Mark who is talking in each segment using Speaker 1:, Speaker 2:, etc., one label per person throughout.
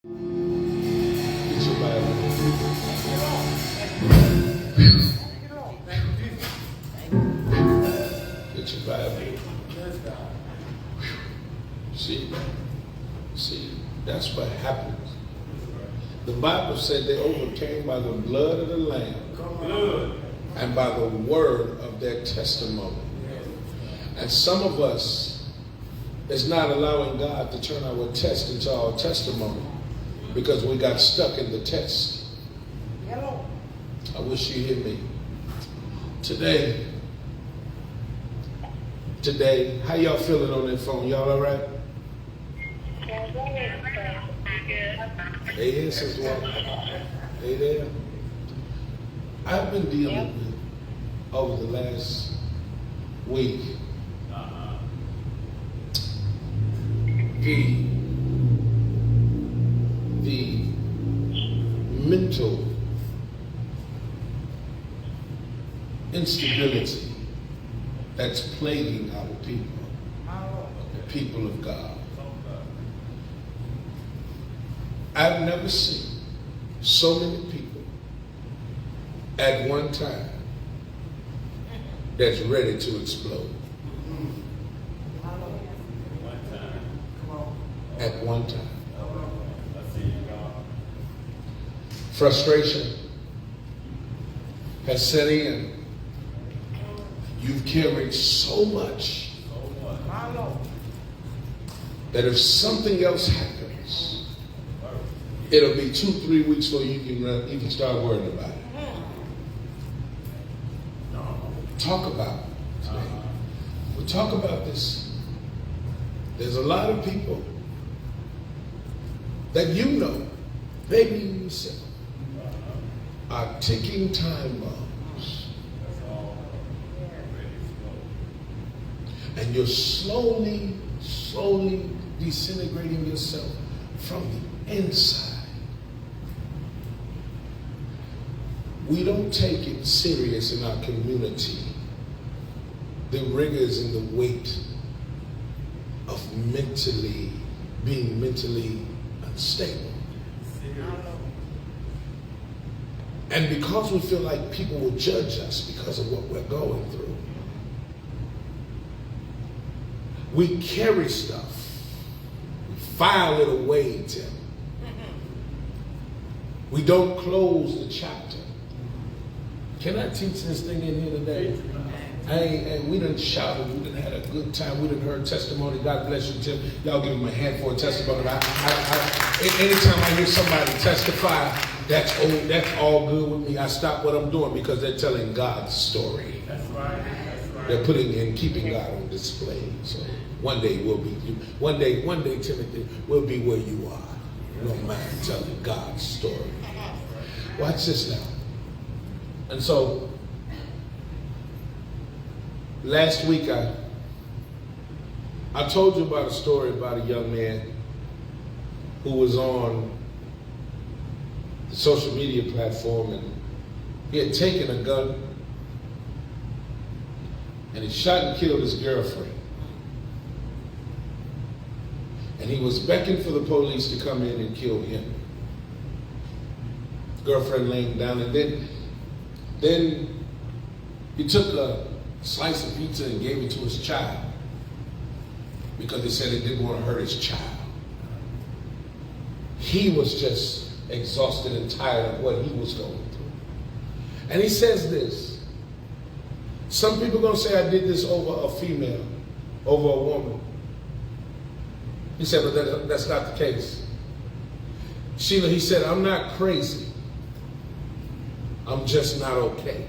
Speaker 1: Get your Bible. Get your Bible. See, that's what happens. The Bible said they overcame by the blood of the Lamb and by the word of their testimony. And some of us is not allowing God to turn our test into our testimony because we got stuck in the test. I wish you hear me. Today, how y'all feeling on that phone? Y'all all right? They here, Sister Walker. They there. I've been dealing with, over the last week, the mental instability that's plaguing our people, the people of God. I've never seen so many people at one time that's ready to explode. At one time. Frustration has set in. You've carried so much that if something else happens, it'll be 2-3 weeks before you can start worrying about it. Talk about it today. We'll talk about this. There's a lot of people that you know, maybe you yourself, are ticking time bombs. And you're slowly disintegrating yourself from the inside. We don't take it serious in our community, the rigors and the weight of being mentally unstable. And because we feel like people will judge us because of what we're going through, we carry stuff, we file it away, Tim. We don't close the chapter. Can I teach this thing in here today? We done shouted, we done had a good time, we done heard testimony. God bless you, Tim. Y'all give him a hand for a testimony. Anytime I hear somebody testify, that's all good with me. I stop what I'm doing because they're telling God's story. That's right. They're keeping God on display. So one day, Timothy, we'll be where you are. No mind telling God's story. Watch this now. And so, last week I told you about a story about a young man who was on the social media platform, and he had taken a gun and he shot and killed his girlfriend. And he was beckoning for the police to come in and kill him. Girlfriend laying down, and then he took a slice of pizza and gave it to his child because he said he didn't want to hurt his child. He was just exhausted and tired of what he was going through. And he says this: some people are going to say I did this over a female, over a woman. He said, but that's not the case. Sheila, he said, I'm not crazy. I'm just not okay.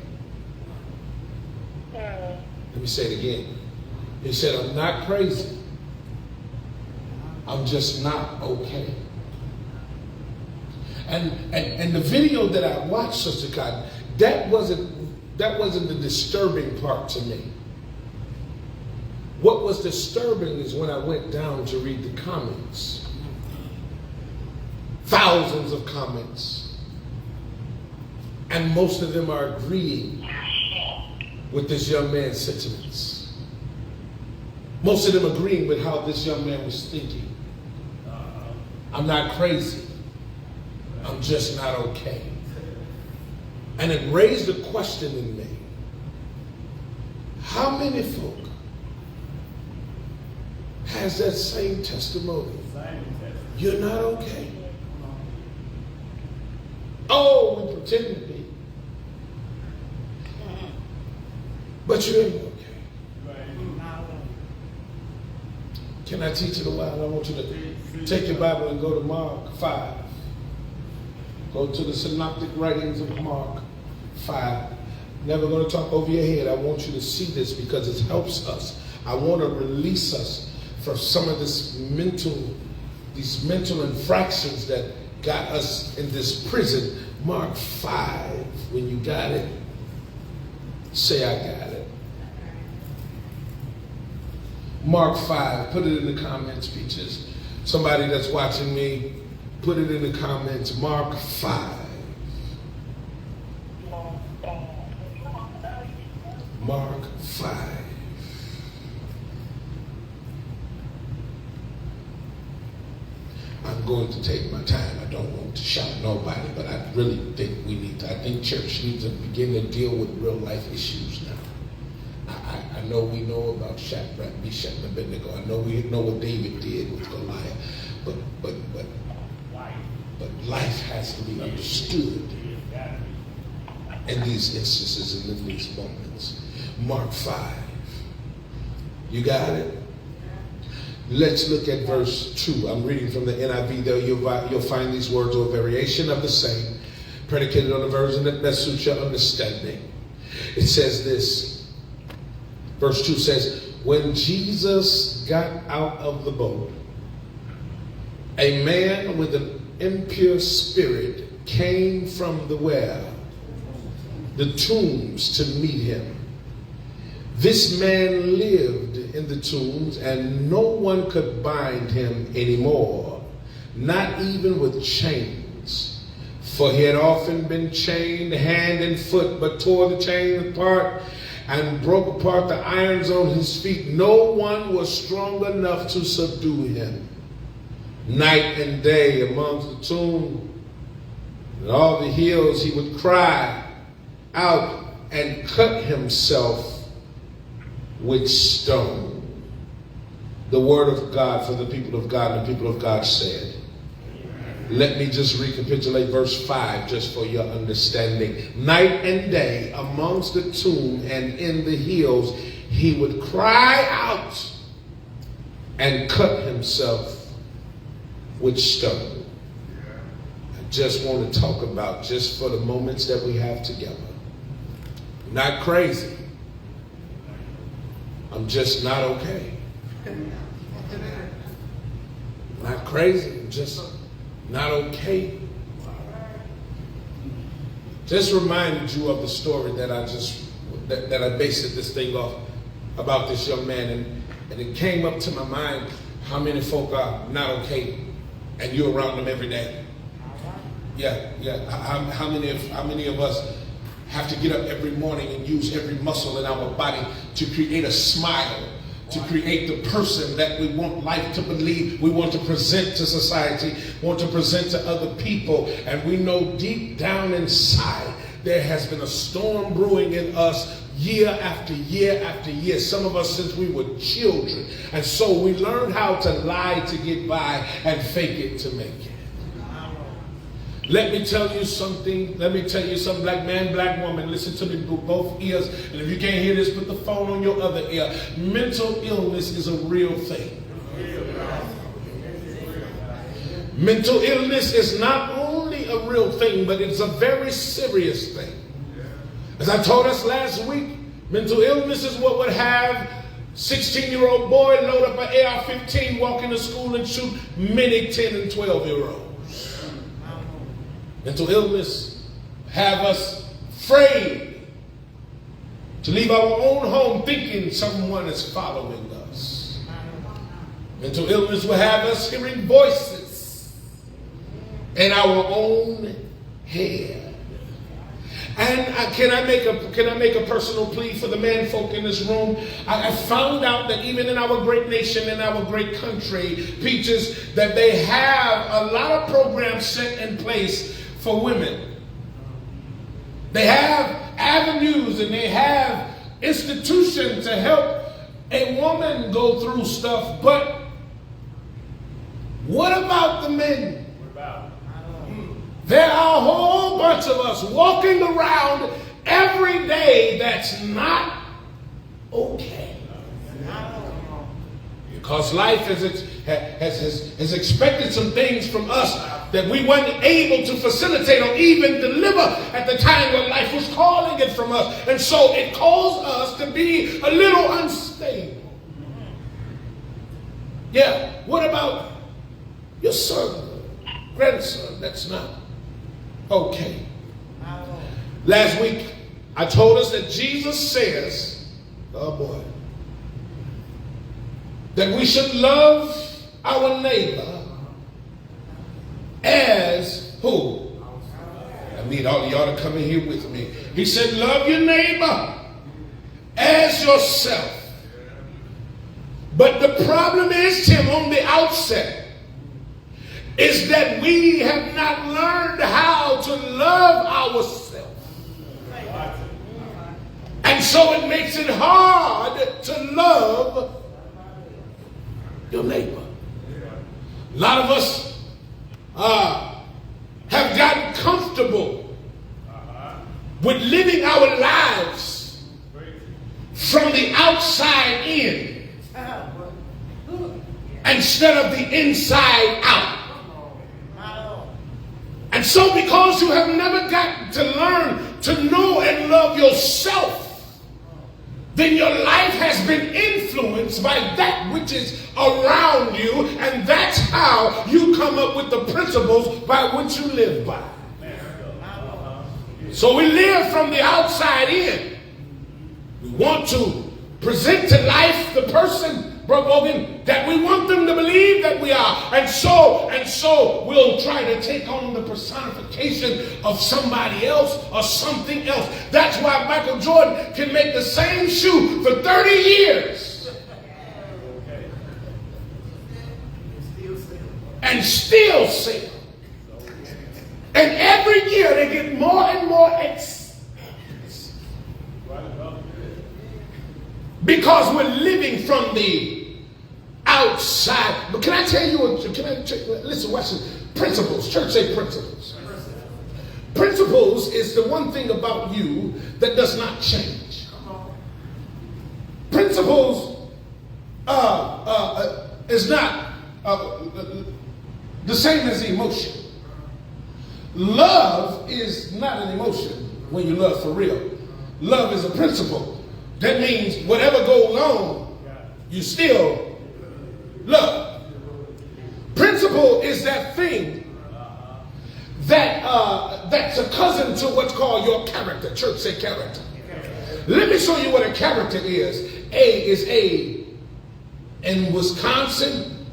Speaker 1: Let me say it again. He said, I'm not crazy. I'm just not okay. And the video that I watched, Sister Cotton, that wasn't the disturbing part to me. What was disturbing is when I went down to read the comments. Thousands of comments. And most of them are agreeing with this young man's sentiments. Most of them agreeing with how this young man was thinking. I'm not crazy. I'm just not okay. And it raised a question in me. How many folk has that same testimony? You're not okay. Oh, we pretend to be. But you ain't okay. Can I teach it a while? I want you to take your Bible and go to Mark 5. Go to the synoptic writings of Mark 5. Never going to talk over your head. I want you to see this because it helps us. I want to release us from some of these mental infractions that got us in this prison. Mark 5. When you got it, say I got it. Mark 5. Put it in the comments, Peaches. Somebody that's watching me, put it in the comments. Mark 5. Mark 5. I'm going to take my time. I don't want to shout nobody, but I really think I think church needs to begin to deal with real life issues now. I know we know about Shadrach, Meshach, and Abednego. I know we know what David did with Goliath, but life has to be understood in these instances and in these moments. Mark 5. You got it? Let's look at verse 2. I'm reading from the NIV, though you'll find these words or a variation of the same, predicated on a version that best suits your understanding. It says this. Verse 2 says, when Jesus got out of the boat, a man with an impure spirit came from the tombs to meet him. This man lived in the tombs, and no one could bind him anymore, not even with chains. For he had often been chained hand and foot, but tore the chain apart and broke apart the irons on his feet. No one was strong enough to subdue him. Night and day amongst the tomb and all the hills, he would cry out and cut himself with stone. The word of God for the people of God, and the people of God said. Let me just recapitulate verse 5 just for your understanding. Night and day amongst the tomb and in the hills, he would cry out and cut himself with stone. I just want to talk about, just for the moments that we have together, not crazy. I'm just not okay. Not crazy, I'm just not okay. Just reminded you of the story that I based this thing off about this young man, and it came up to my mind how many folk are not okay, and you're around them every day. Yeah. How many of us have to get up every morning and use every muscle in our body to create a smile, to create the person that we want life to believe we want to present to society, want to present to other people. And we know deep down inside there has been a storm brewing in us year after year after year. Some of us since we were children. And so we learned how to lie to get by and fake it to make it. Let me tell you something, black man, black woman, listen to me with both ears. And if you can't hear this, put the phone on your other ear. Mental illness is a real thing. Mental illness is not only a real thing, but it's a very serious thing. As I told us last week, mental illness is what would have 16-year-old boy load up an AR-15, walk into school and shoot many 10 and 12-year-olds. Mental illness have us afraid to leave our own home thinking someone is following us. Mental illness will have us hearing voices in our own head. And can I make a personal plea for the man folk in this room? I found out that even in our great nation, in our great country, Peaches, that they have a lot of programs set in place for women. They have avenues and they have institutions to help a woman go through stuff. But what about the men? There are a whole bunch of us walking around every day that's not okay. Because life has expected some things from us that we weren't able to facilitate or even deliver at the time when life was calling it from us. And so it caused us to be a little unstable. Yeah, what about your son, grandson? That's not okay. Last week, I told us that Jesus says, oh boy, that we should love our neighbor as who? I need all of y'all to come in here with me. He said, love your neighbor as yourself. But the problem is, Tim, on the outset, is that we have not learned how to love ourselves. And so it makes it hard to love your neighbor. A lot of us have gotten comfortable with living our lives from the outside in instead of the inside out. And so because you have never got to learn to know and love yourself, then your life has been influenced by that which is around you, and that's how you come up with the principles by which you live by. So we live from the outside in. We want to present to life the person, Brother Bogan, that we want them to believe that we are. And so we'll try to take on the personification of somebody else or something else. That's why Michael Jordan can make the same shoe for 30 years and still sell. And every year they get more and more expensive. Because we're living from the outside. But can I tell you, listen, watch this. Principles. Church say principles. Principles is the one thing about you that does not change. Principles is not the same as emotion. Love is not an emotion when you love for real. Love is a principle. That means whatever goes on, you still love. Principle is that thing that's a cousin to what's called your character. Church say character. Let me show you what a character is. A is A in Wisconsin.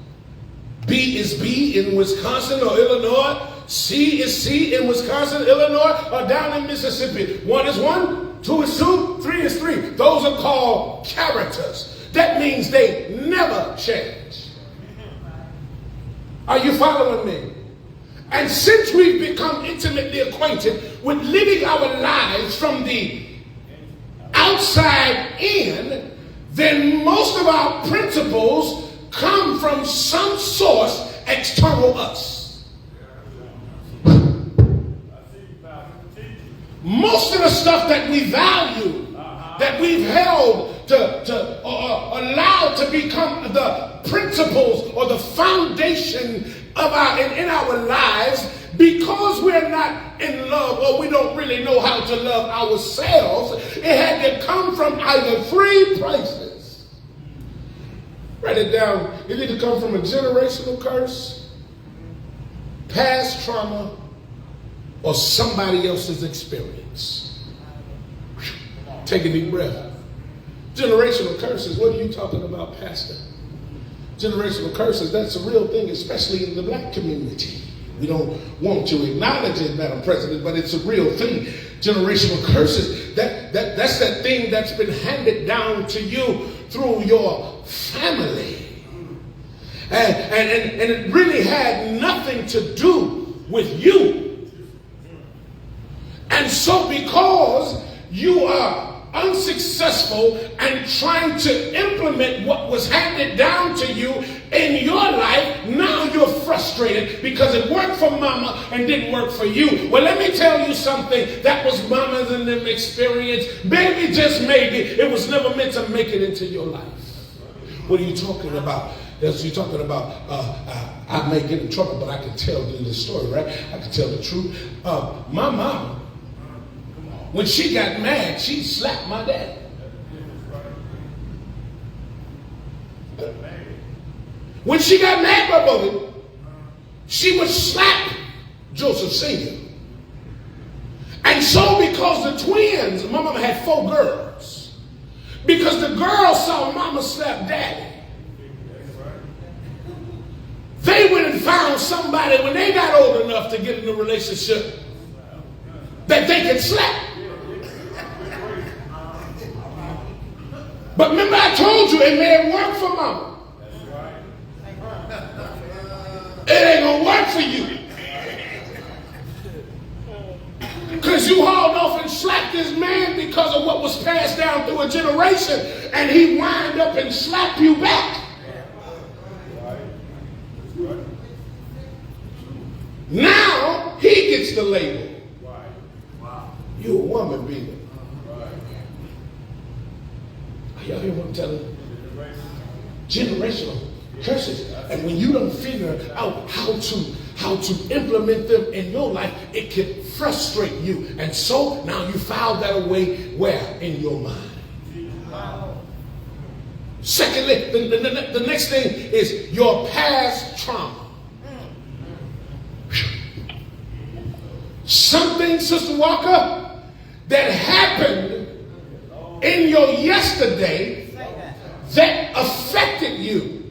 Speaker 1: B is B in Wisconsin or Illinois. C is C in Wisconsin, Illinois, or down in Mississippi. 1 is 1, 2 is 2, 3 is 3. Those are called characters. That means they never change. Are you following me? And since we've become intimately acquainted with living our lives from the outside in, then most of our principles come from some source external us. Most of the stuff that we value, that we've held to allowed to become the principles or the foundation of in our lives, because we're not in love or we don't really know how to love ourselves, it had to come from either three places. Write it down. It either come from a generational curse, past trauma, or somebody else's experience. Take a deep breath. Generational curses, what are you talking about, Pastor? Generational curses, that's a real thing, especially in the black community. We don't want to acknowledge it, Madam President, but it's a real thing. Generational curses, that's that thing that's been handed down to you through your family. And it really had nothing to do with you. And so because you are unsuccessful and trying to implement what was handed down to you in your life, now you're frustrated because it worked for mama and didn't work for you. Well, let me tell you something. That was mama's and them experience. Maybe, just maybe, it was never meant to make it into your life. What are you talking about? You're talking about, I may get in trouble, but I can tell you the story, right? I can tell the truth. My mama, when she got mad, she slapped my dad. When she got mad, my mother, she would slap Joseph Sr. And so because the twins, my mama had 4 girls, because the girls saw mama slap daddy, they went and found somebody when they got old enough to get in a relationship that they could slap. But remember, I told you it may have worked for mama. It ain't gonna work for you. Because you hauled off and slapped this man because of what was passed down through a generation, and he wind up and slapped you back. Now he gets the label. You a woman beater. Y'all hear what I'm telling you? Generational curses. And when you don't figure out how to implement them in your life, it can frustrate you. And so now you file that away where? In your mind. Secondly, the next thing is your past trauma. Something, Sister Walker, that happened in your yesterday that affected you.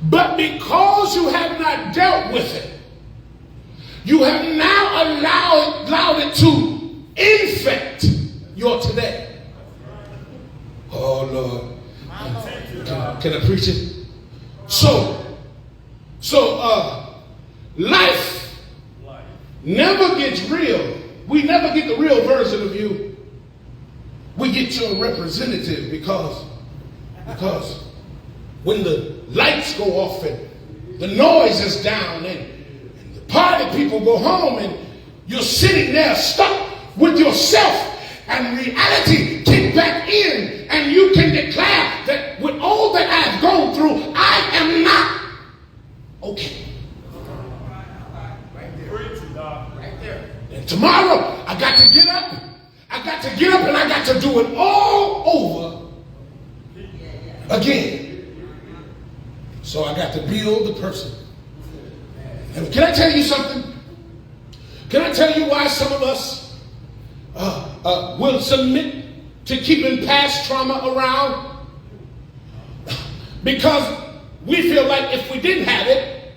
Speaker 1: But because you have not dealt with it, you have now allowed it to infect your today. Oh Lord. Can I preach it? So life never gets real. We never get the real version of you. We get your representative because when the lights go off and the noise is down and the party people go home and you're sitting there stuck with yourself and reality kick back in, and you can declare that with all that I've gone through, I am not okay. And tomorrow I got to get up. I got to get up and I got to do it all over again. So I got to build the person. And can I tell you something? Can I tell you why some of us will submit to keeping past trauma around? Because we feel like if we didn't have it,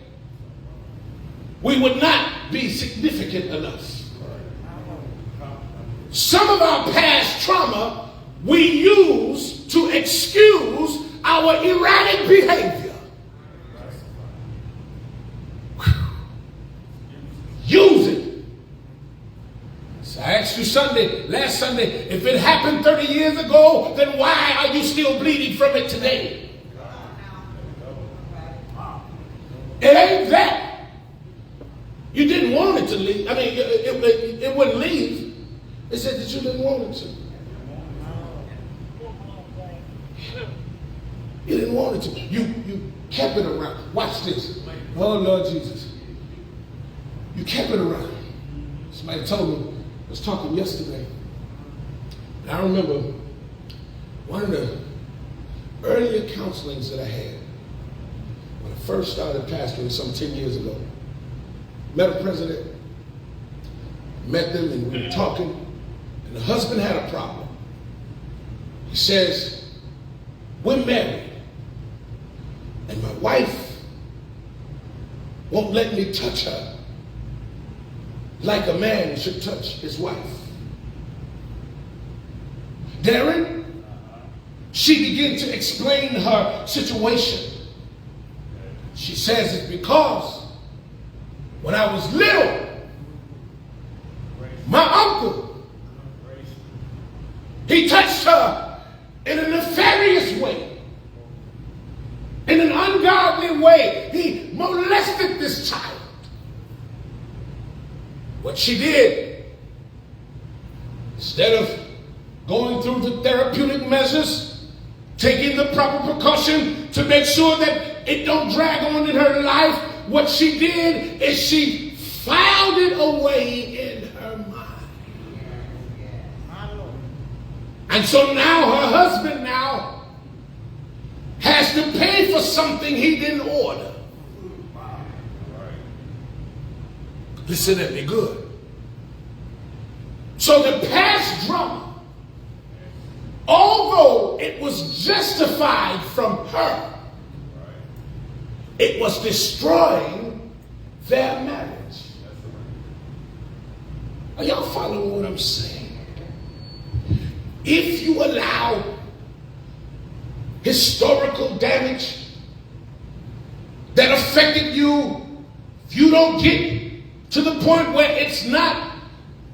Speaker 1: we would not be significant enough. Some of our past trauma we use to excuse our erratic behavior. Use it. So I asked you last Sunday, if it happened 30 years ago, then why are you still bleeding from it today? It ain't that. You didn't want it to leave. I mean, it wouldn't leave. It said that you didn't want it to. You didn't want it to. You kept it around. Watch this. Oh, Lord Jesus. You kept it around. Somebody told me, I was talking yesterday. And I remember one of the earlier counselings that I had when I first started pastoring some 10 years ago. Met a president, met them, and we were talking. And the husband had a problem. He says, we're married, and my wife won't let me touch her. like a man should touch his wife. Darren, she began to explain her situation. She says it's because when I was little, my uncle, he touched her in a nefarious way, in an ungodly way. He molested this child. What she did, instead of going through the therapeutic measures, taking the proper precaution to make sure that it don't drag on in her life, what she did is she filed it away in her mind. And so now her husband now has to pay for something he didn't order. Listen at me good. So the past drama, although it was justified from her, it was destroying their marriage. Are y'all following what I'm saying? If you allow historical damage that affected you, if you don't get to the point where it's not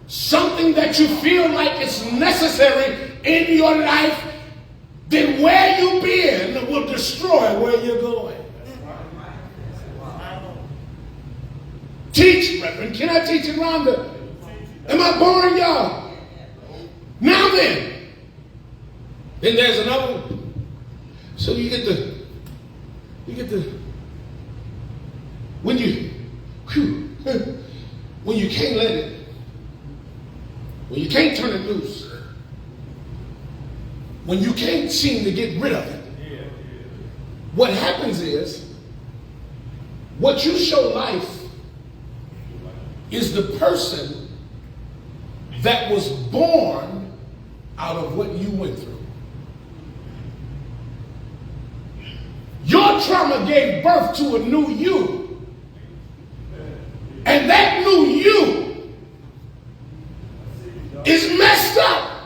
Speaker 1: something that you feel like it's necessary in your life, then where you've been will destroy where you're going. Teach, Reverend. Can I teach it, Rhonda? Am I boring y'all? Now then there's another one. So you get the, when you can't let it, when you can't turn it loose, when you can't seem to get rid of it, what happens is, what you show life is the person that was born out of what you went through. Your trauma gave birth to a new you. And that new you is messed up.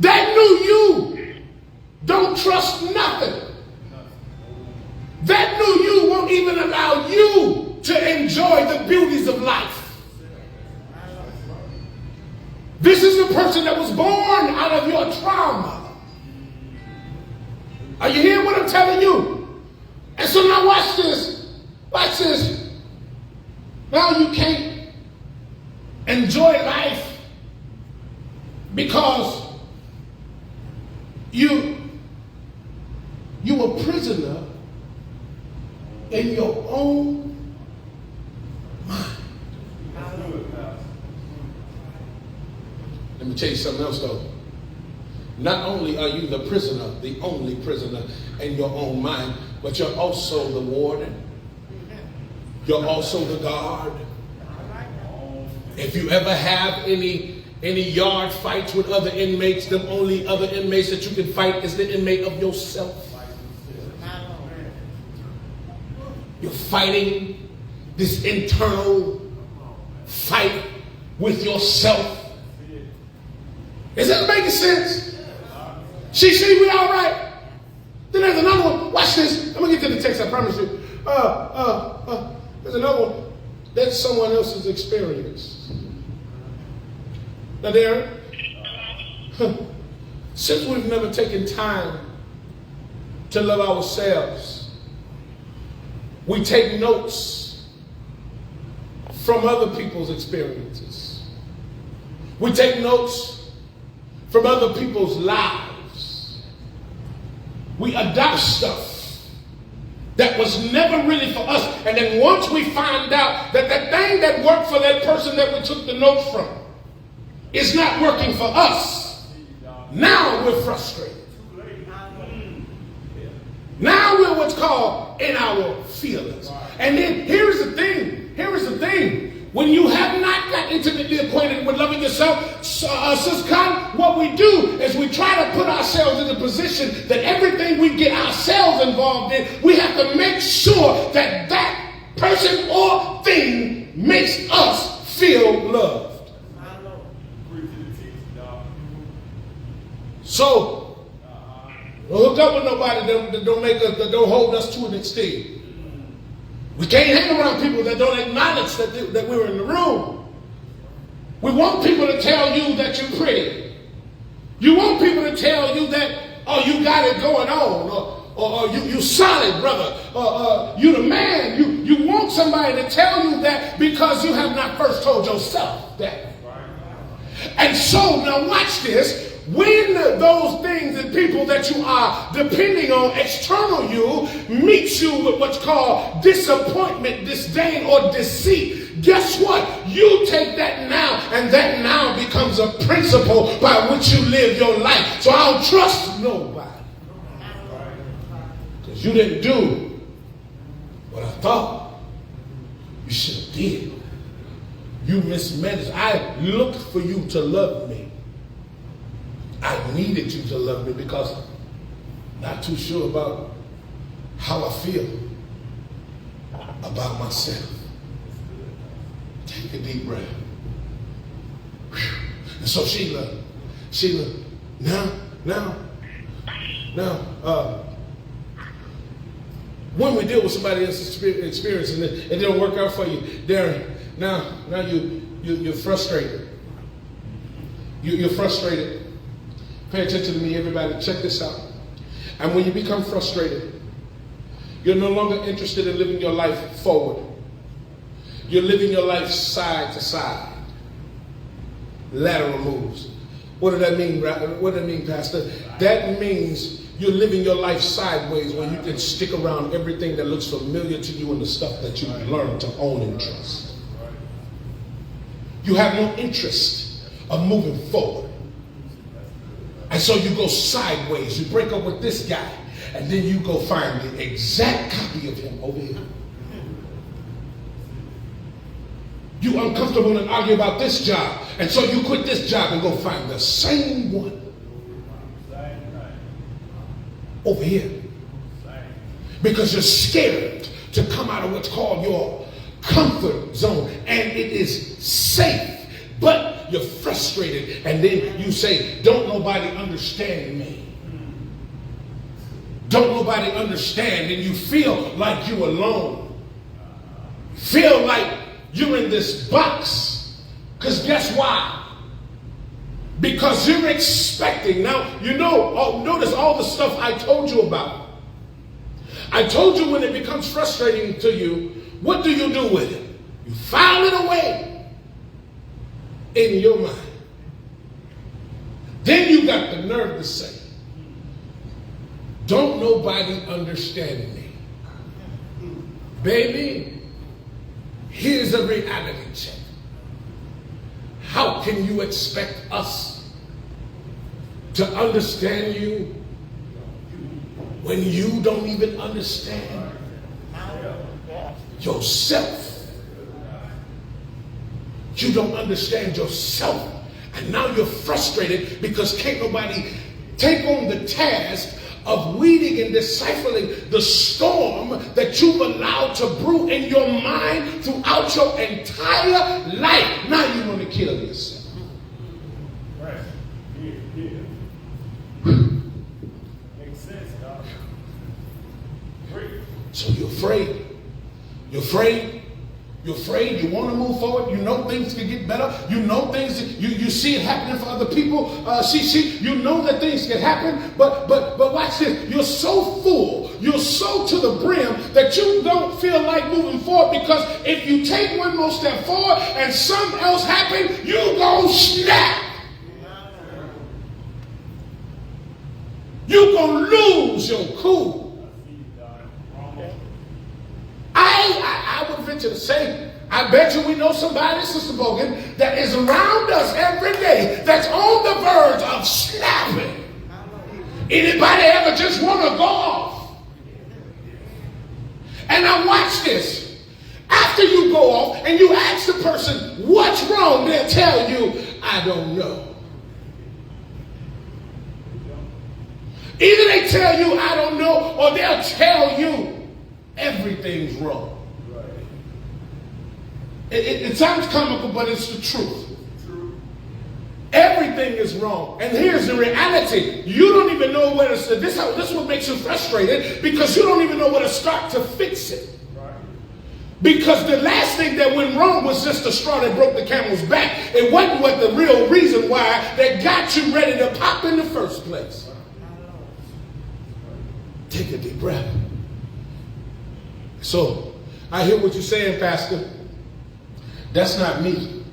Speaker 1: That new you don't trust nothing. That new you won't even allow you to enjoy the beauties of life. This is the person that was born out of your trauma. Are you hearing what I'm telling you? And so now watch this. Watch this. Now you can't enjoy life because you a prisoner in your own mind. Let me tell you something else though. Not only are you the prisoner, the only prisoner in your own mind, but you're also the warden. You're also the guard. If you ever have any yard fights with other inmates, the only other inmates that you can fight is the inmate of yourself. You're fighting this internal fight with yourself. Is that making sense? See, we all right? Then there's another one. Watch this. I'm going to get to the text, I promise you. There's another one. That's someone else's experience. Now, Darren, since we've never taken time to love ourselves, we take notes from other people's experiences. We take notes from other people's lives. We adopt stuff that was never really for us. And then once we find out that the thing that worked for that person that we took the notes from is not working for us, now we're frustrated. Now we're what's called in our feelings. And then here's the thing. When you have not got intimately acquainted with loving yourself, Sis Con, what we do is we try to put ourselves in the position that everything we get ourselves involved in, we have to make sure that that person or thing makes us feel loved. So, don't hook up with nobody that don't make us, that don't hold us to an extent. We can't hang around people that don't acknowledge that we're in the room. We want people to tell you that you're pretty. You want people to tell you that, oh, you got it going on, or you solid, brother, you the man. You want somebody to tell you that because you have not first told yourself that. And so, now watch this. When those things and people that you are depending on, external you, meet you with what's called disappointment, disdain, or deceit, guess what? You take that now, and that now becomes a principle by which you live your life. So I don't trust nobody. Because you didn't do what I thought you should have did. You mismanaged. I looked for you to love me. I needed you to love me because I'm not too sure about how I feel about myself. Take a deep breath. And so Sheila, now, when we deal with somebody else's experience and it don't work out for you, Darren, now you're frustrated. You're frustrated. Pay attention to me, everybody. Check this out. And when you become frustrated, you're no longer interested in living your life forward. You're living your life side to side. Lateral moves. What does that mean? What does that mean, Pastor? That means you're living your life sideways when you can stick around everything that looks familiar to you and the stuff that you learned to own and trust. You have no interest of moving forward. And so you go sideways. You break up with this guy, and then you go find the exact copy of him over here. You uncomfortable and argue about this job, and so you quit this job and go find the same one over here. Because you're scared to come out of what's called your comfort zone, and it is safe. But you're frustrated, and then you say, don't nobody understand me. Don't nobody understand, and you feel like you're alone. Feel like you're in this box. Because guess why? Because you're expecting. Now, notice all the stuff I told you about. I told you when it becomes frustrating to you, what do you do with it? You file it away in your mind. Then you got the nerve to say, don't nobody understand me. Baby, here's a reality check. How can you expect us to understand you when you don't even understand yourself? You don't understand yourself. And now you're frustrated because can't nobody take on the task of weeding and deciphering the storm that you've allowed to brew in your mind throughout your entire life. Now you want to kill yourself.
Speaker 2: Right. Yeah. Makes sense, God.
Speaker 1: So you're afraid. You're afraid. You're afraid. You want to move forward. You know things can get better. You know things. You see it happening for other people. You know that things can happen. But watch this. You're so full. You're so to the brim that you don't feel like moving forward, because if you take one more step forward and something else happens, you gonna snap. You gonna lose your cool. I would venture to say, I bet you we know somebody, Sister Bogan, that is around us every day that's on the verge of snapping. Anybody ever just want to go off? And now watch this. After you go off and you ask the person, what's wrong? They'll tell you, I don't know. Either they tell you, I don't know, or they'll tell you, everything's wrong. It sounds comical, but it's the truth. Everything is wrong. And here's the reality. You don't even know where to start. This is what makes you frustrated, because you don't even know where to start to fix it. Because the last thing that went wrong was just the straw that broke the camel's back. It wasn't what the real reason why that got you ready to pop in the first place. Take a deep breath. So, I hear what you're saying, Pastor. That's not me.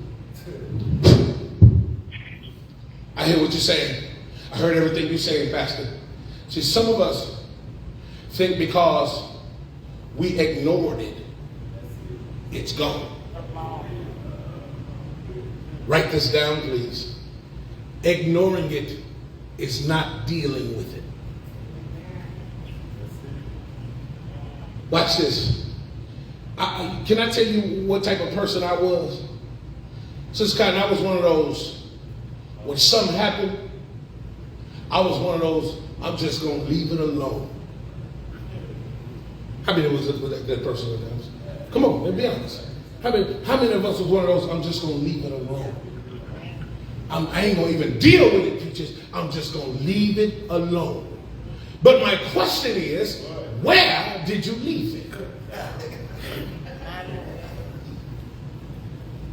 Speaker 1: I hear what you're saying. I heard everything you're saying, Pastor. See, some of us think because we ignored it, it's gone. Write this down, please. Ignoring it is not dealing with it. Watch this. Can I tell you what type of person I was? Sister Cotton, I was one of those, when something happened, I was one of those, I'm just going to leave it alone. How many was that person with us? Come on, let's be honest. How many of us was one of those, I'm just going to leave it alone? I ain't going to even deal with it, preachers. I'm just going to leave it alone. But my question is, where did you leave it?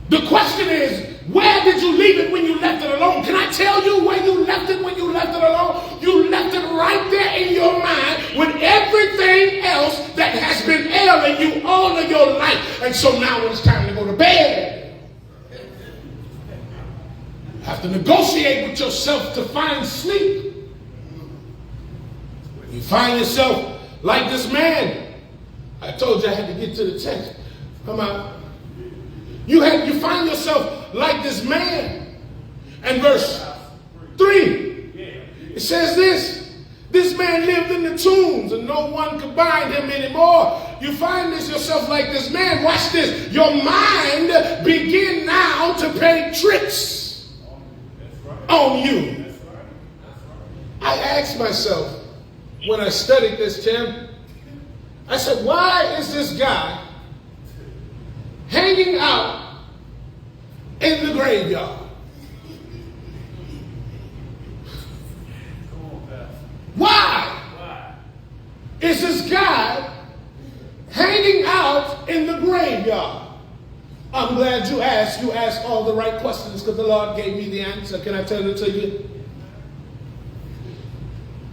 Speaker 1: The question is, where did you leave it when you left it alone? Can I tell you where you left it when you left it alone? You left it right there in your mind with everything else that has been ailing you all of your life. And so now when it's time to go to bed, you have to negotiate with yourself to find sleep. You find yourself like this man. I told you I had to get to the text. Come on. You find yourself like this man. And verse 3, it says this man lived in the tombs and no one could bind him anymore. You find yourself like this man. Watch this. Your mind begin now to play tricks on you. I asked myself when I studied this, Tim, I said, why is this guy hanging out in the graveyard? Why is this guy hanging out in the graveyard? I'm glad you asked. You asked all the right questions because the Lord gave me the answer. Can I tell it to you?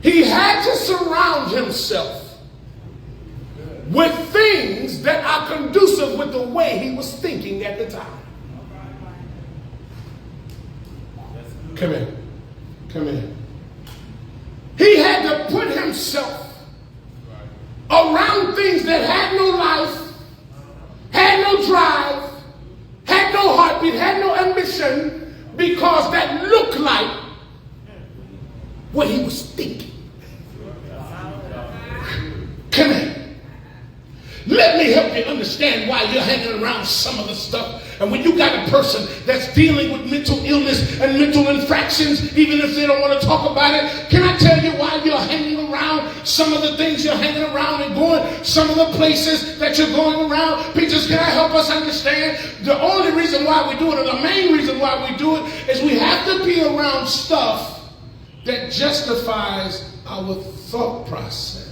Speaker 1: He had to surround himself with things that are conducive with the way he was thinking at the time. Come here. Come here. He had to put himself around things that had no life, had no drive, had no heartbeat, had no ambition, because that looked like what he was thinking. Come here. Let me help you understand why you're hanging around some of the stuff. And when you got a person that's dealing with mental illness and mental infractions, even if they don't want to talk about it, can I tell you why you're hanging around some of the things you're hanging around and going, some of the places that you're going around? Preachers, can I help us understand? The only reason why we do it, or the main reason why we do it, is we have to be around stuff that justifies our thought process.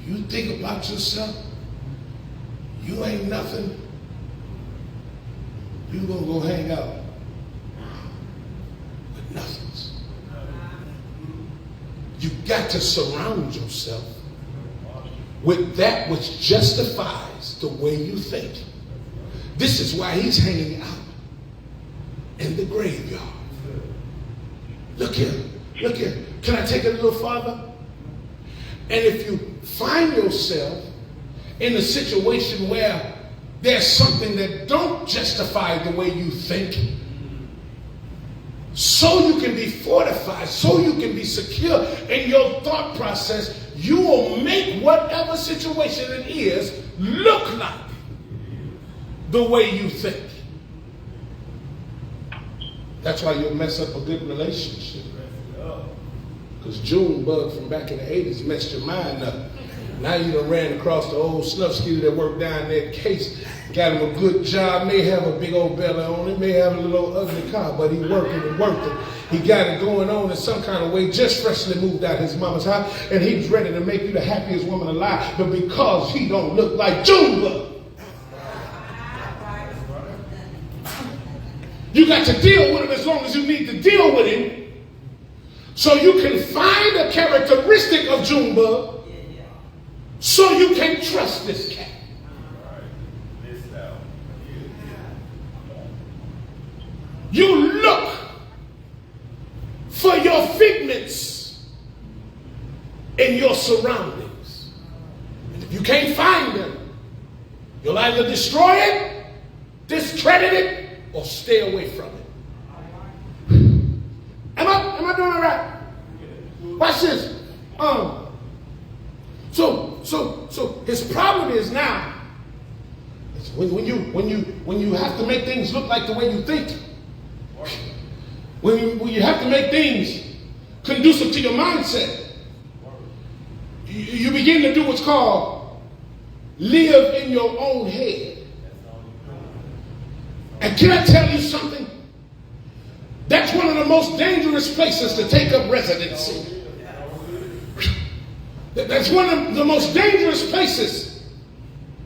Speaker 1: You think about yourself, you ain't nothing, you gonna go hang out with nothings. You got to surround yourself with that which justifies the way you think. This is why he's hanging out in the graveyard. Look here, look here. Can I take it a little farther? And if you find yourself in a situation where there's something that don't justify the way you think, so you can be fortified, so you can be secure in your thought process, you will make whatever situation it is look like the way you think. That's why you'll mess up a good relationship. Because Junebug from back in the 80s messed your mind up. Now you done ran across the old snuff skeeter that worked down there at Case. Got him a good job, may have a big old belly on it, may have a little ugly car, but he working and worked it. He got it going on in some kind of way, just freshly moved out his mama's house, and he was ready to make you the happiest woman alive, but because he don't look like Junior, you got to deal with him as long as you need to deal with him, so you can find a characteristic of Junebug, so you can trust this cat. You look for your figments in your surroundings. And if you can't find them, you'll either destroy it, discredit it, or stay away from it. Am I doing all right? Watch this. So his problem is now when you have to make things look like the way you think. When you have to make things conducive to your mindset, you begin to do what's called live in your own head. And can I tell you something? That's one of the most dangerous places to take up residency. That's one of the most dangerous places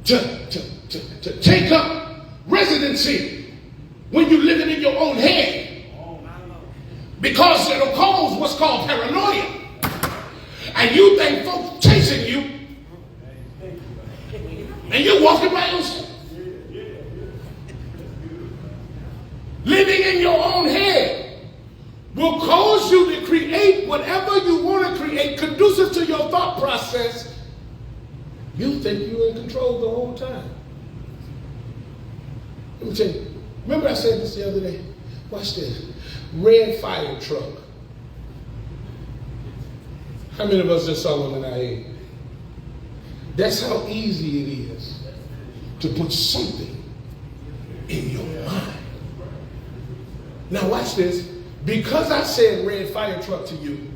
Speaker 1: to take up residency when you're living in your own head. Because it'll cause what's called paranoia. And you think folks chasing you, and you're walking by yourself. Living in your own head will cause you to create whatever you want to create conducive to your thought process. You think you're in control the whole time. Let me tell you, remember I said this the other day? Watch this. Red fire truck. How many of us just saw one in our head? That's how easy it is to put something in your mind. Now watch this. Because I said red fire truck to you,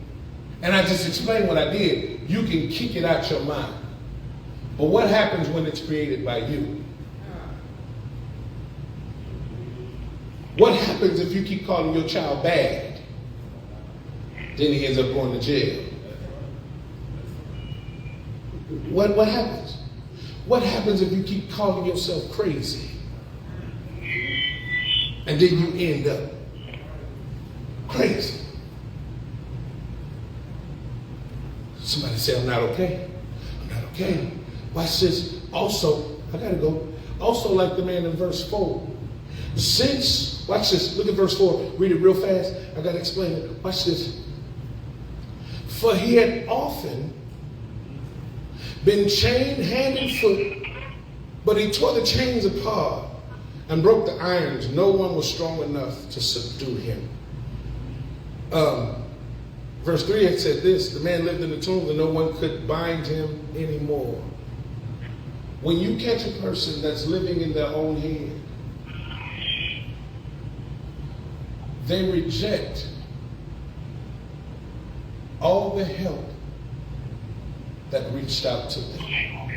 Speaker 1: and I just explained what I did, you can kick it out your mind. But what happens when it's created by you? What happens if you keep calling your child bad? Then he ends up going to jail. What happens? What happens if you keep calling yourself crazy? And then you end up crazy. Somebody say, I'm not okay. I'm not okay. Watch this. Also, I gotta go. Also, like the man in verse 4. Since, watch this, look at verse 4, read it real fast, I gotta explain it. Watch this. For he had often been chained hand and foot, but he tore the chains apart and broke the irons. No one was strong enough to subdue him. Verse 3 had said this, the man lived in the tomb and no one could bind him anymore. When you catch a person that's living in their own head, they reject all the help that reached out to them.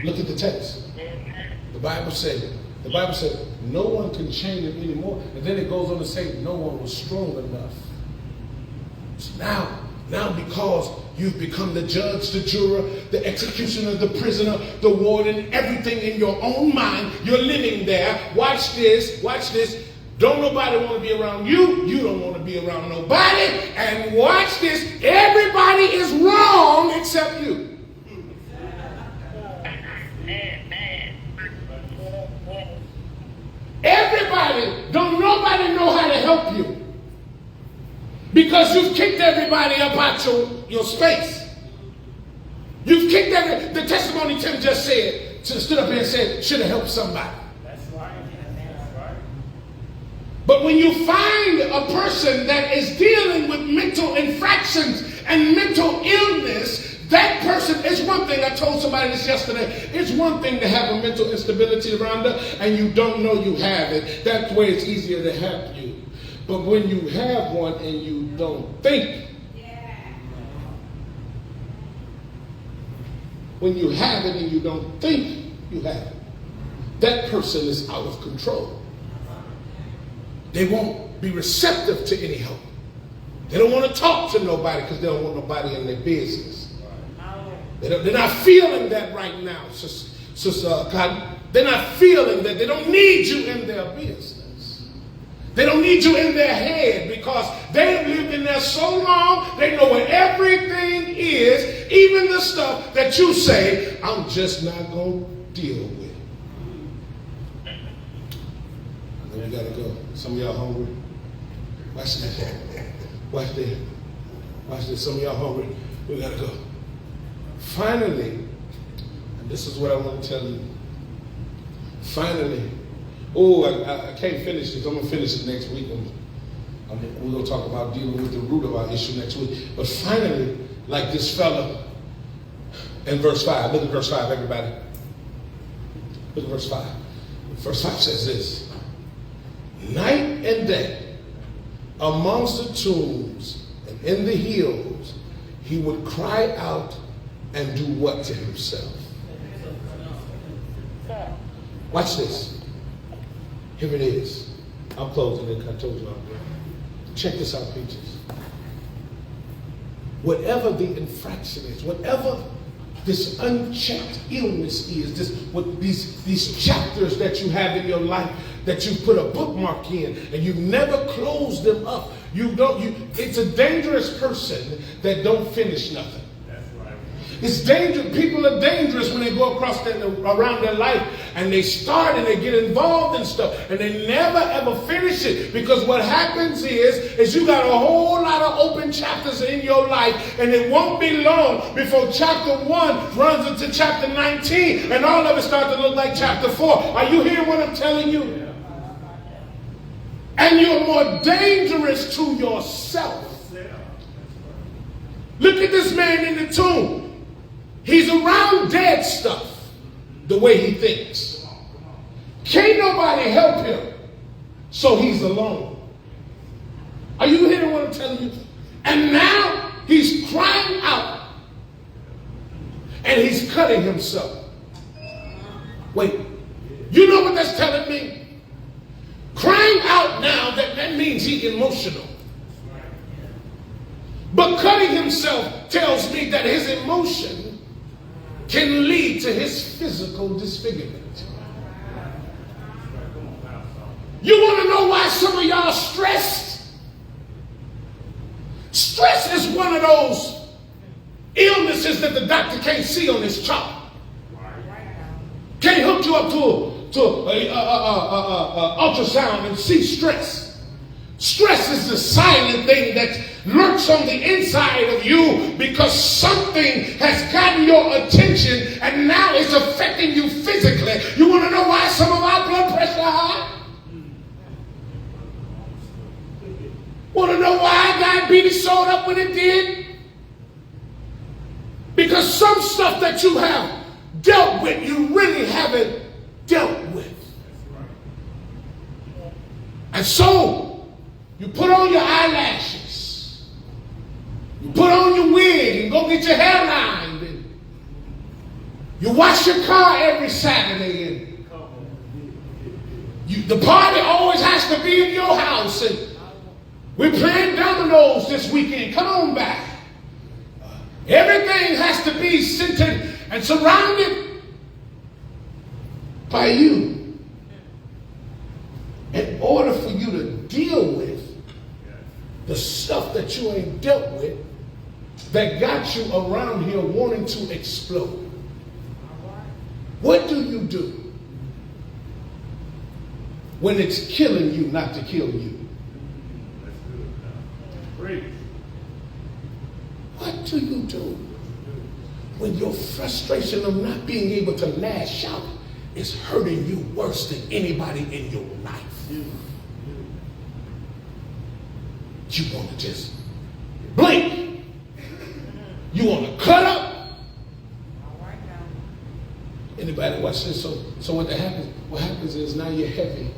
Speaker 1: Look at the text. The Bible said, no one can chain him anymore. And then it goes on to say, no one was strong enough. So now because you've become the judge, the juror, the executioner, the prisoner, the warden, everything in your own mind, you're living there. Watch this. Don't nobody want to be around you. You don't want to be around nobody. And watch this. Everybody is wrong except you. Everybody, don't nobody know how to help you. Because you've kicked everybody up out your space. You've kicked the testimony Tim just said, stood up here and said, should have helped somebody. But when you find a person that is dealing with mental infractions and mental illness, that person is one thing. I told somebody this yesterday. It's one thing to have a mental instability around her and you don't know you have it. That's where it's easier to help you. But when you have one and you don't think, when you have it and you don't think you have it, that person is out of control. They won't be receptive to any help. They don't want to talk to nobody because they don't want nobody in their business. They're not feeling that right now, Sister Cotton. They're not feeling that. They don't need you in their business. They don't need you in their head because they've lived in there so long, they know what everything is, even the stuff that you say, I'm just not going to deal with. And then we got to go. Some of y'all hungry? Watch this. Watch this. Watch this. Some of y'all hungry. We got to go. Finally, and this is what I want to tell you. Finally, I can't finish this. I'm going to finish it next week. We're going to talk about dealing with the root of our issue next week. But finally, like this fella in verse 5. Look at verse 5, everybody. Look at verse 5. Verse 5 says this. Night and day, amongst the tombs and in the hills, he would cry out and do what to himself? Watch this. Here it is. I'm closing it. I told you I'm good. Check this out, Peaches. Whatever the infraction is, whatever this unchecked illness is, these chapters that you have in your life that you put a bookmark in and you never close them up. It's a dangerous person that don't finish nothing. It's dangerous. People are dangerous when they go around their life and they start and they get involved in stuff and they never ever finish it, because what happens is you got a whole lot of open chapters in your life, and it won't be long before chapter 1 runs into chapter 19 and all of it starts to look like chapter 4. Are you hearing what I'm telling you? And you're more dangerous to yourself. Look at this man in the tomb. He's around dead stuff the way he thinks. Can't nobody help him, so he's alone. Are you hearing what I'm telling you? And now he's crying out and he's cutting himself. Wait, you know what that's telling me? Crying out now, that means he's emotional. But cutting himself tells me that his emotion can lead to his physical disfigurement. You want to know why some of y'all stressed? Stress is one of those illnesses that the doctor can't see on his chart. Can't hook you up to ultrasound and see stress. Stress is the silent thing that lurks on the inside of you because something has gotten your attention and now it's affecting you physically. You want to know why some of our blood pressure high? Want to know why diabetes showed up when it did? Because some stuff that you have dealt with, you really haven't dealt with. And so, you put on your eyelashes, you put on your wig and go get your hair lined, and you wash your car every Saturday, and the party always has to be in your house, and we're playing dominoes this weekend. Come on back. Everything has to be centered and surrounded by you. In order for you to deal with the stuff that you ain't dealt with that got you around here wanting to explode. What do you do when it's killing you not to kill you? What do you do when your frustration of not being able to lash out is hurting you worse than anybody in your life? You want to just blink. You want to cut up. Anybody watch this? So what happens is now you're heavy.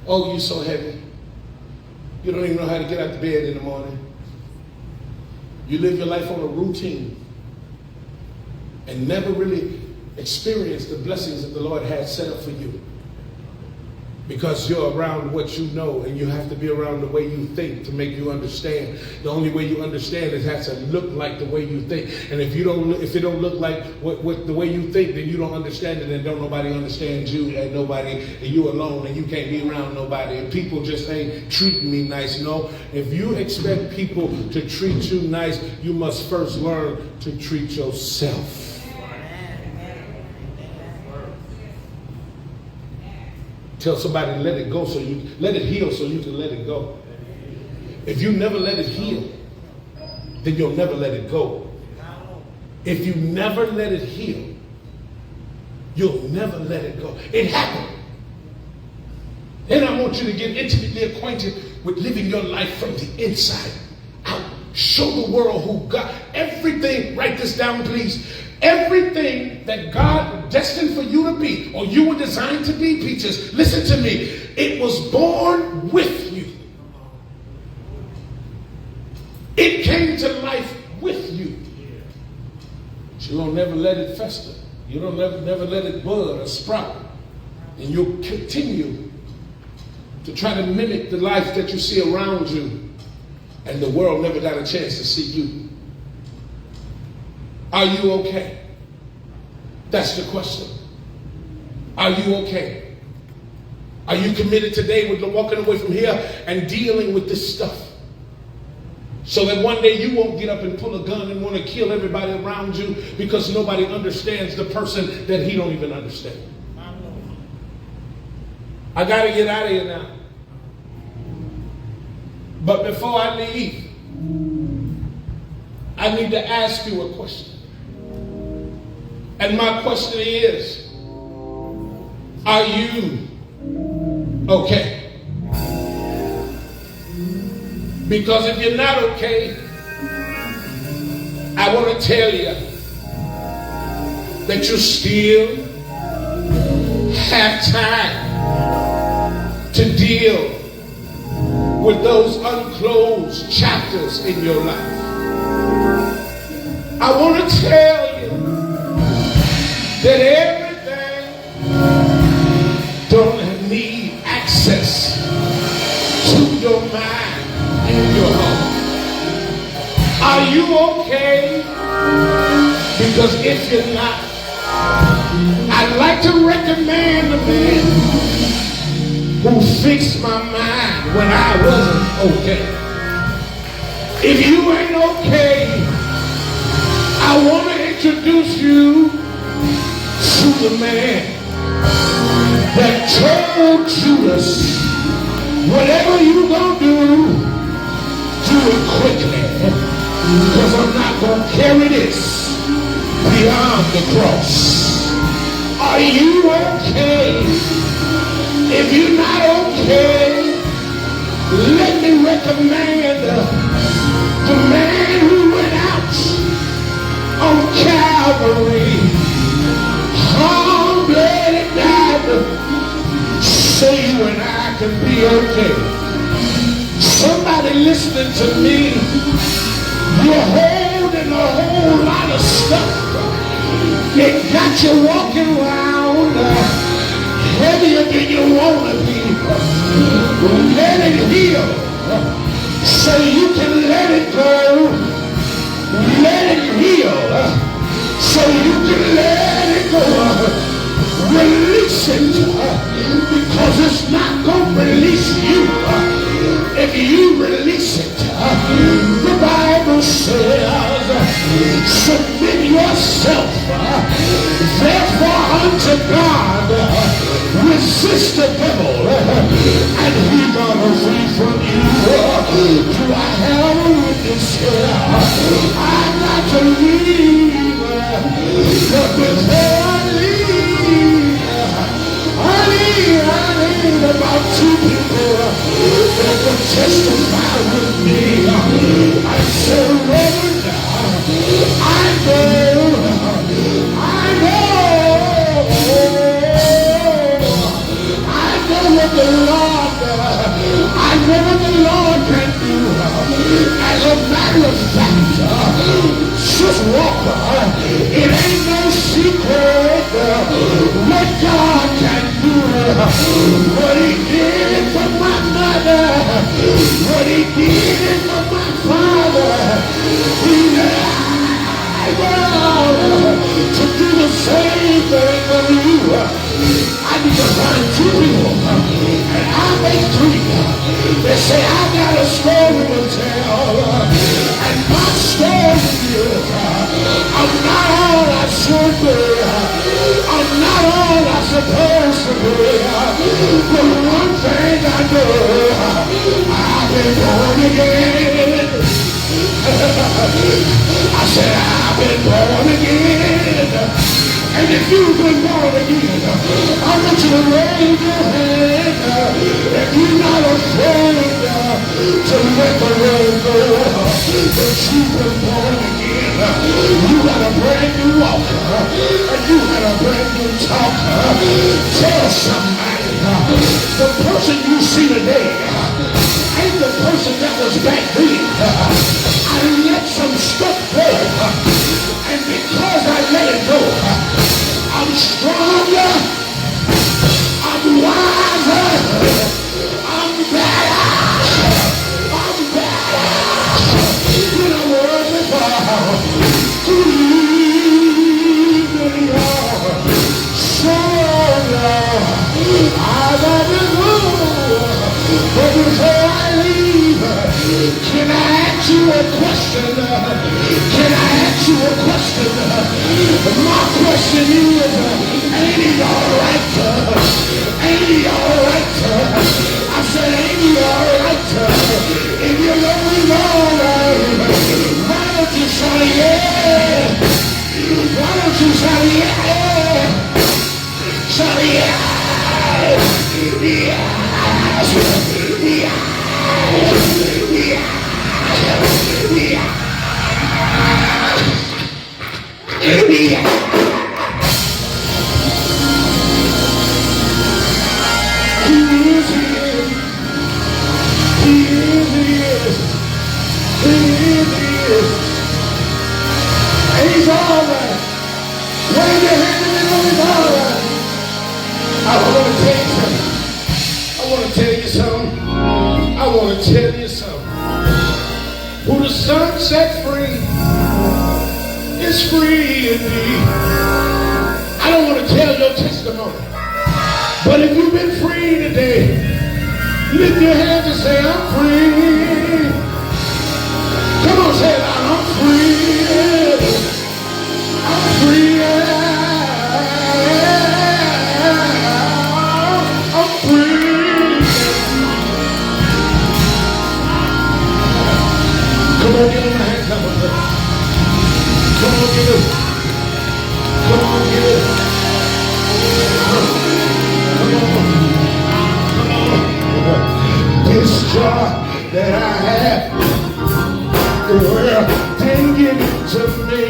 Speaker 1: Oh, you're so heavy. You don't even know how to get out of bed in the morning. You live your life on a routine. and never really experienced the blessings that the Lord has set up for you. Because you're around what you know, and you have to be around the way you think to make you understand. The only way you understand is it has to look like the way you think. And if it don't look like what the way you think, then you don't understand it, and don't nobody understand you, and you alone, and you can't be around nobody. And people just ain't treating me nice. No, if you expect people to treat you nice, you must first learn to treat yourself. Tell somebody to let it go, let it heal so you can let it go. If you never let it heal, then you'll never let it go. If you never let it heal, you'll never let it go. It happened. And I want you to get intimately acquainted with living your life from the inside out. Show the world who God, everything, write this down please. Everything that God destined for you to be, or you were designed to be, Peaches, listen to me. It was born with you. It came to life with you. But you don't never let it fester. You don't never let it bud or sprout. And you'll continue to try to mimic the life that you see around you. And the world never got a chance to see you. Are you okay? That's the question. Are you okay? Are you committed today with walking away from here and dealing with this stuff? So that one day you won't get up and pull a gun and want to kill everybody around you because nobody understands the person that he don't even understand. I got to get out of here now. But before I leave, I need to ask you a question. And my question is, are you okay? Because if you're not okay, I want to tell you that you still have time to deal with those unclosed chapters in your life. I want to tell you that everything don't need access to your mind and your heart. Are you okay? Because if you're not, I'd like to recommend a man who fixed my mind when I wasn't okay. If you ain't okay, I want to introduce you to the man that told Judas, whatever you gonna do it quickly, because I'm not gonna carry this beyond the cross. Are you okay? If you're not okay, let me recommend the man who went out on Calvary, hung, bled, and died, so you and I can be okay. Somebody listening to me, you're holding a whole lot of stuff. It got you walking around heavier than you want to be. Let it heal so you can let it go. Let it heal so you can let it go. Release it because it's not going to release you if you release it. The Bible says, submit yourself therefore unto God. Resist the devil, and he gonna flee from you. Do I have a witness here? I got to leave, but before I need about 2 people that can testify with me. I said, Reverend, I know the Lord, I know what the Lord can do. As a matter of fact, Sister Walker, it ain't no what God can do, what he did for my mother, what he did for my father, he's able to do the same thing for you. I need to find two people, and I make three. They say I got a story to tell, and my story is I'm not all I should be, I'm not all I'm supposed to be, but one thing I know, I've been born again. I said I've been born again. And if you've been born again, I want you to raise your hand. If you're not afraid to let the road go, but you've been born again, you got a brand new walk, and you got a brand new talk. Tell somebody, the person you see today ain't the person that was back then. I let some stuff go, and because I let it go, I'm stronger, I'm wiser, I'm better than I was before. So I love you, but before I leave, can I ask you a question? Can I ask you a question? My question is, ain't he alright? Ain't he alright? I said, ain't he alright? If you know he's alright, why don't you shout yeah? Why don't you shout yeah? Shout yeah! He's alright. Wave your hand and know he's alright. I want to tell you something. I want to tell you something. I want to tell you something. Who the Son set free is free indeed. I don't want to tell your testimony, but if you've been free today, lift your hands and say, I'm free. Come on, say it out. I'm free. I'm free. I'm free. Come on, give him a hand. Come on, come on, give him. Come on, give him. Come on. This job that I have, the world didn't give it to me.